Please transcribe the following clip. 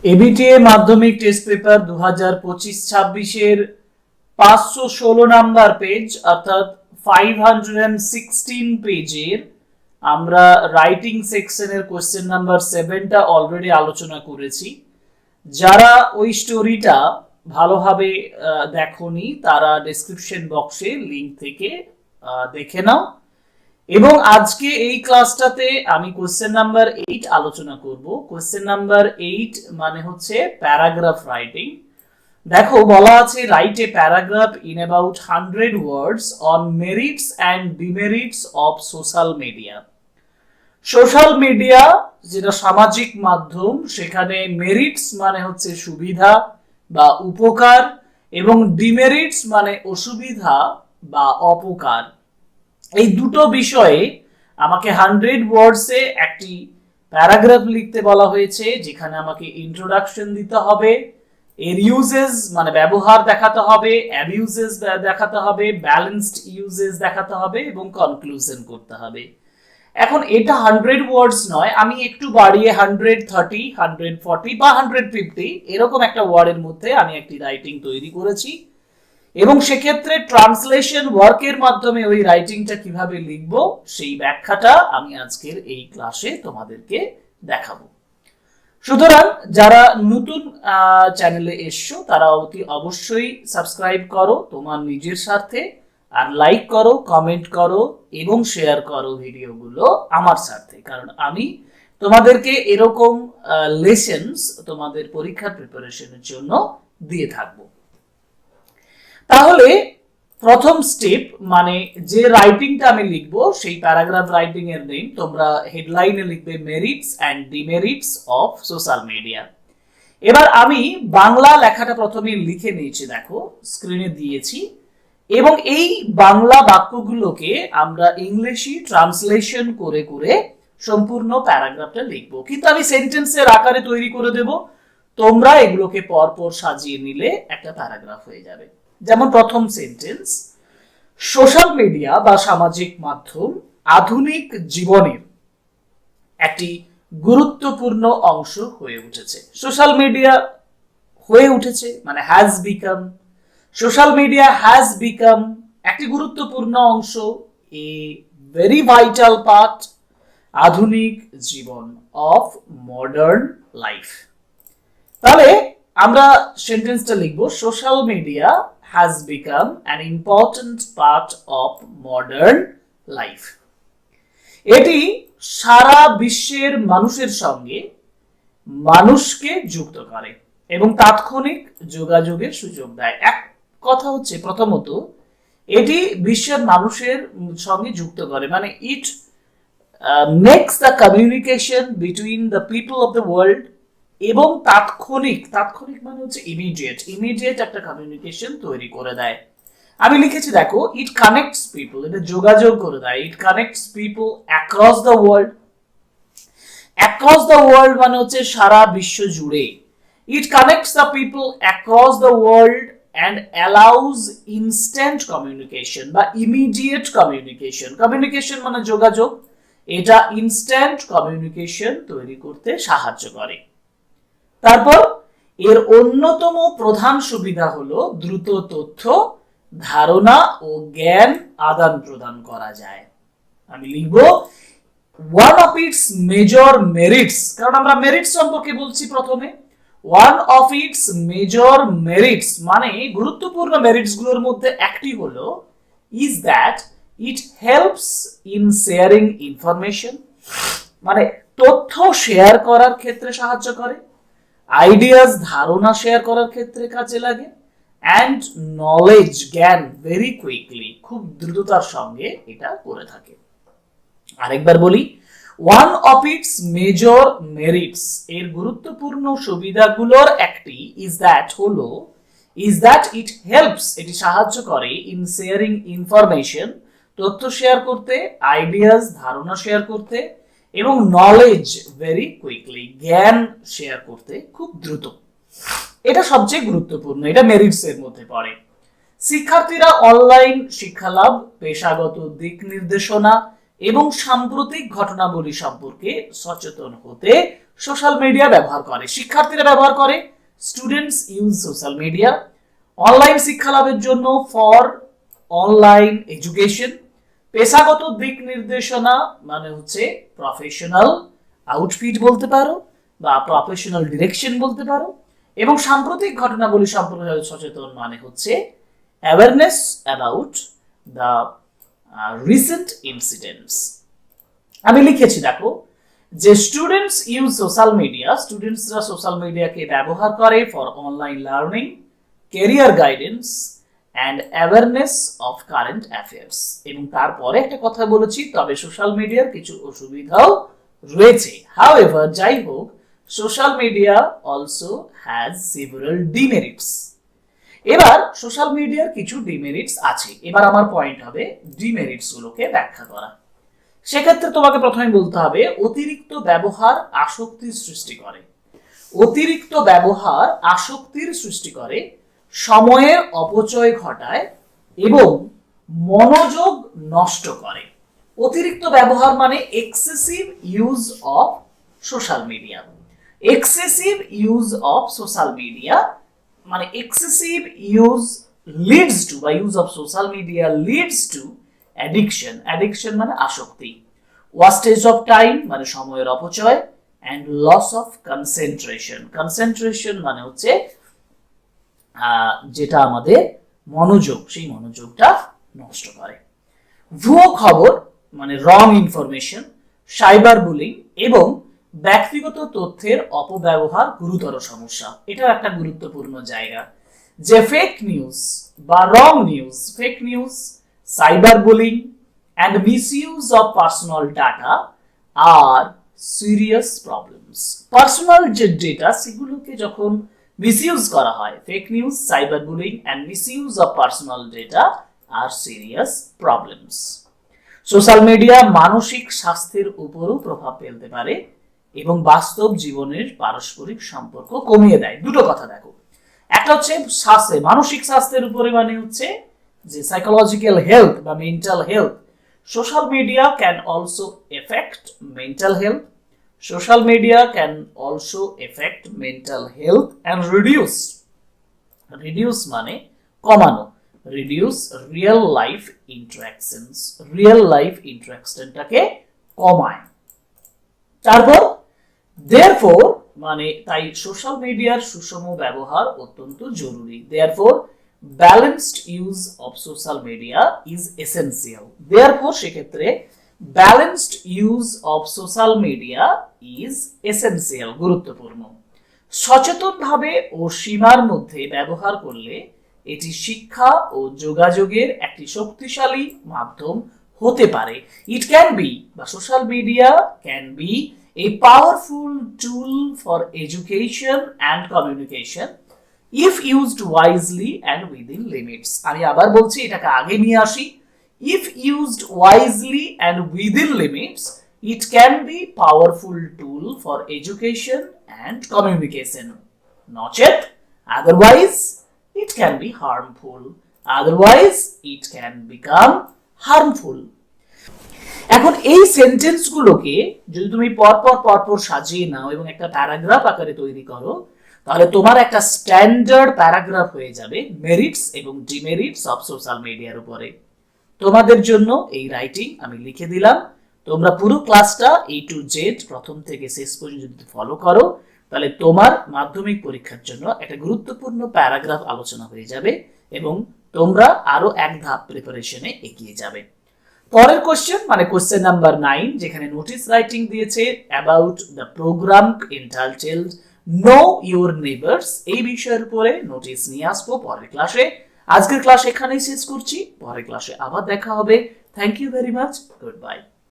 ABTA মাধ্যমিক test paper 2025-26 516 number page অর্থাৎ 516 পেজের আমরা রাইটিং সেকশনের কোশ্চেন নাম্বার 7টা অলরেডি আলোচনা করেছি। যারা ওই স্টোরিটা ভালোভাবে দেখোনি তারা ডেসক্রিপশন বক্সে লিংক থেকে দেখে নাও। এবং আজকে এই ক্লাসটাতে আমি কোশ্চেন নাম্বার 8 আলোচনা করব। কোশ্চেন নাম্বার 8 মানে হচ্ছে প্যারাগ্রাফ রাইটিং। দেখো বলা আছে write a paragraph in about 100 words on merits and demerits of social media. Social media যেটা সামাজিক মাধ্যম, সেখানে মেরিটস মানে হচ্ছে সুবিধা বা উপকার এবং ডিমেরিটস মানে অসুবিধা বা অপকার। এই দুটো বিষয়ে আমাকে 100 ওয়ার্ডসে একটি প্যারাগ্রাফ লিখতে বলা হয়েছে, যেখানে আমাকে ইন্ট্রোডাকশন দিতে হবে, এর ইউজেস মানে ব্যবহার দেখাতে হবে, অ্যাবিউজেস দেখাতে হবে, ব্যালেন্সড ইউজেস দেখাতে হবে এবং কনক্লুশন করতে হবে। এখন এটা 100 ওয়ার্ডস নয়, আমি একটু বাড়িয়ে 130, 140 বা 150 এরকম একটা ওয়ার্ডের মধ্যে আমি একটি রাইটিং তৈরি করেছি। এবং সেক্ষেত্রে ট্রান্সলেশন ওয়ার্কের মাধ্যমে ওই রাইটিংটা কিভাবে লিখব সেই ব্যাখ্যাটা আমি আজকের এই ক্লাসে তোমাদেরকে দেখাবো। সুতরাং যারা নতুন চ্যানেলে এসছো তারা অতি অবশ্যই সাবস্ক্রাইব করো তোমার নিজের স্বার্থে, আর লাইক করো, কমেন্ট করো এবং শেয়ার করো ভিডিওগুলো আমার স্বার্থে, কারণ আমি তোমাদেরকে এরকম লেসেন্স তোমাদের পরীক্ষার প্রিপারেশনের জন্য দিয়ে থাকবো। তাহলে প্রথম স্টেপ মানে যে রাইটিংটা আমি লিখবো সেই প্যারাগ্রাফ রাইটিং এর নেম তোমরা হেডলাইনে লিখবে merits and demerits of social media. এবার আমি বাংলা লেখাটা প্রথমে লিখে নিয়েছি, দেখো স্ক্রিনে দিয়েছি, এবং এই বাংলা বাক্যগুলোকে আমরা ইংলিশে ট্রান্সলেশন করে করে সম্পূর্ণ প্যারাগ্রাফটা লিখবো, কিন্তু আমি সেন্টেন্সের আকারে তৈরি করে দেব। তোমরা এগুলোকে পরপর সাজিয়ে নিলে একটা প্যারাগ্রাফ হয়ে যাবে। যেমন প্রথম সেন্টেন্স, সোশ্যাল মিডিয়া বা সামাজিক মাধ্যম আধুনিক জীবনের একটি গুরুত্বপূর্ণ অংশ হয়ে উঠেছে। সোশ্যাল মিডিয়া হয়ে উঠেছে মানে has become, social media has become একটি গুরুত্বপূর্ণ অংশ, এ ভেরি ভাইটাল পার্ট আধুনিক জীবন অফ মডার্ন লাইফ। তাহলে আমরা সেন্টেন্সটা লিখবো, social media has become an important part of modern life. এটি সারা বিশ্বের মানুষের সঙ্গে মানুষকে যুক্ত করে এবং তাৎক্ষণিক যোগাযোগের সুযোগ দেয়। এক কথা হচ্ছে প্রথমত এটি বিশ্বের মানুষের সঙ্গে যুক্ত করে, মানে it makes the communication between the people of the world, এবং তাৎক্ষণিক মানে হচ্ছে ইমিডিয়েট একটা কমিউনিকেশন তৈরি করে দেয়। আমি লিখেছি দেখো, ইট কানেক্টস পিপল, এটা যোগাযোগ করে দেয়। It connects people across the world, across the world মানে হচ্ছে সারা বিশ্ব জুড়ে। It connects the people across the world and allows instant communication বা ইমিডিয়েট কমিউনিকেশন মানে যোগাযোগ, এটা ইনস্ট্যান্ট কমিউনিকেশন তৈরি করতে সাহায্য করে। তারপর এর অন্যতম প্রধান সুবিধা হলো দ্রুত তথ্য, ধারণা ও জ্ঞান আদান প্রদান করা যায়। আমি লিখব one of its major merits, কারণ আমরা মেরিটস সম্পর্কে বলছি প্রথমে। One of its major merits মানে গুরুত্বপূর্ণ মেরিটস গুলোর মধ্যে একটি হলো is that it helps in sharing information, মানে তথ্য শেয়ার করার ক্ষেত্রে সাহায্য করে, আইডিয়াস ধারণা শেয়ার করার ক্ষেত্রে কাজে লাগে, অ্যান্ড নলেজ জ্ঞান ভেরি কুইকলি খুব দ্রুততার সঙ্গে এটা করে থাকে। আরেকবার বলি, one of its major merits এর গুরুত্বপূর্ণ সুবিধাগুলোর একটি ইজ দ্যাট ইট হেল্পস এটি সাহায্য করে ইন শেয়ারিং ইনফরমেশন তথ্য শেয়ার করতে, আইডিয়াস ধারণা শেয়ার করতে, এবং নলেজ ভেরি কুইকলি জ্ঞান শেয়ার করতে খুব দ্রুত। এটা সবচেয়ে গুরুত্বপূর্ণ, এটা মেরিটস এর মধ্যে পড়ে। শিক্ষার্থীরা অনলাইন শিক্ষালাভ, পেশাগত দিক নির্দেশনা, এবং সাম্প্রতিক ঘটনাবলী সম্পর্কে সচেতন হতে সোশ্যাল মিডিয়া ব্যবহার করে। শিক্ষার্থীরা ব্যবহার করে, students use social media. Online শিক্ষা লাভের জন্য, ফর অনলাইন এডুকেশন। পেশাগত দিক নির্দেশনা মানে হচ্ছে প্রফেশনাল আউটফিট বলতে পারো বা প্রফেশনাল ডিরেকশন বলতে পারো। এবং সাম্প্রতিক ঘটনাবলী সম্পর্কে সচেতন মানে হচ্ছে awareness about the recent incidents. আমি লিখেছি দেখো যে স্টুডেন্টস ইউজ সোশ্যাল মিডিয়া, স্টুডেন্টসরা সোশ্যাল মিডিয়াকে ব্যবহার করে for online learning, career guidance and awareness of current affairs. এবং তারপরে একটা কথা বলেছি, তবে সোশ্যাল মিডিয়ার কিছু অসুবিধাও রয়েছে। হাউএভার, যাই হোক, social media also has several demerits. এবার সোশ্যাল মিডিয়ার কিছু ডিমেরিটস আছে। এবার আমার পয়েন্ট হবে ডিমেরিটস গুলোকে ব্যাখ্যা করা। সেক্ষেত্রে তোমাকে প্রথমে বলতে হবে অতিরিক্ত ব্যবহার আসক্তির সৃষ্টি করে। অতিরিক্ত ব্যবহার আসক্তির সৃষ্টি করে, সময়ের অপচয় ঘটায় এবং মনোযোগ নষ্ট করে। অতিরিক্ত ব্যবহার মানে excessive use of social media. Excessive use of social media মানে এক্সেসিভ ইউজ লিডস টু বা use of social media leads to addiction. Addiction মানে আসক্তি। ওয়াস্টেজ অফ টাইম মানে সময়ের অপচয়, and loss of concentration. Concentration মানে হচ্ছে যেটা আমাদের মনোযোগ, সেই মনোযোগটা নষ্ট করে। ভুয়ো খবর মানে রং ইনফরমেশন, সাইবার বুলিং এবং ব্যক্তিগত তথ্যের অপব্যবহার গুরুতর সমস্যা। এটাও একটা গুরুত্বপূর্ণ জায়গা যে ফেক নিউজ বা wrong news, fake news, cyber bullying and misuse of personal data আর সিরিয়াস প্রবলেমস। পার্সোনাল যে ডেটা সেগুলোকে যখন মিসইউজ করা হয়, fake news, cyber bullying and misuse of personal data আর সিরিয়াস প্রবলেমস। সোশ্যাল মিডিয়া মানসিক স্বাস্থ্যের উপরও প্রভাব ফেলতে পারে এবং বাস্তব জীবনের পারস্পরিক সম্পর্ক কমিয়ে দেয়। দুটো কথা দেখো, একটা হচ্ছে স্বাস্থ্যে, মানসিক স্বাস্থ্যের উপরে মানে হচ্ছে যে সাইকোলজিক্যাল হেলথ বা mental health. Social media can also affect mental health. Social media can also affect mental health and reduce মানে কমানো, reduce real life interactions. Real life ইন্টারাকশনটাকে কমায়। তারপর therefore মানে তাই সোশ্যাল মিডিয়ার সুষম ব্যবহার অত্যন্ত জরুরি। therefore balanced use of social media is essential. therefore সেক্ষেত্রে balanced use of social media is essential, গুরুত্বপূর্ণ। সচেতনভাবে ও সীমার মধ্যে ব্যবহার করলে এটি শিক্ষা ও যোগাযোগের একটি শক্তিশালী মাধ্যম হতে পারে। ইট ক্যান বি বা social media can be a powerful tool for education and communication if used wisely and within limits. আমি আবার বলছি, এটাকে আগে নিয়ে আসি। if used wisely and within limits, it can be powerful tool for education and communication. নচেত otherwise it can be harmful. otherwise it can become harmful. এখন এই সেন্টেন্সগুলোকে যদি তুমি পরপর সাজিয়ে নাও এবং একটা প্যারাগ্রাফ আকারে তৈরি করো, তাহলে তোমার একটা স্ট্যান্ডার্ড প্যারাগ্রাফ হয়ে যাবে মেরিটস এবং ডিমেরিটস অফ সোশ্যাল মিডিয়ার উপরে। তোমাদের জন্য এই রাইটিং আমি লিখে দিলাম। তোমরা পুরো ক্লাসটা A to Z প্রথম থেকে শেষ পর্যন্ত যদি ফলো করো, তাহলে তোমার মাধ্যমিক পরীক্ষার জন্য একটা গুরুত্বপূর্ণ প্যারাগ্রাফ আলোচনা হয়ে যাবে এবং তোমরা আরো এক ধাপ প্রিপারেশনে এগিয়ে যাবে। পরের কোশ্চেন মানে কোশ্চেন নাম্বার 9, যেখানে নোটিস রাইটিং দিয়েছে about the program entitled know your neighbours. এই বিষয়ের উপরে নোটিস নিয়ে আসবো পরের ক্লাসে। আজকের ক্লাস এখানেই শেষ করছি, পরের ক্লাসে আবার দেখা হবে। Thank you very much, good by.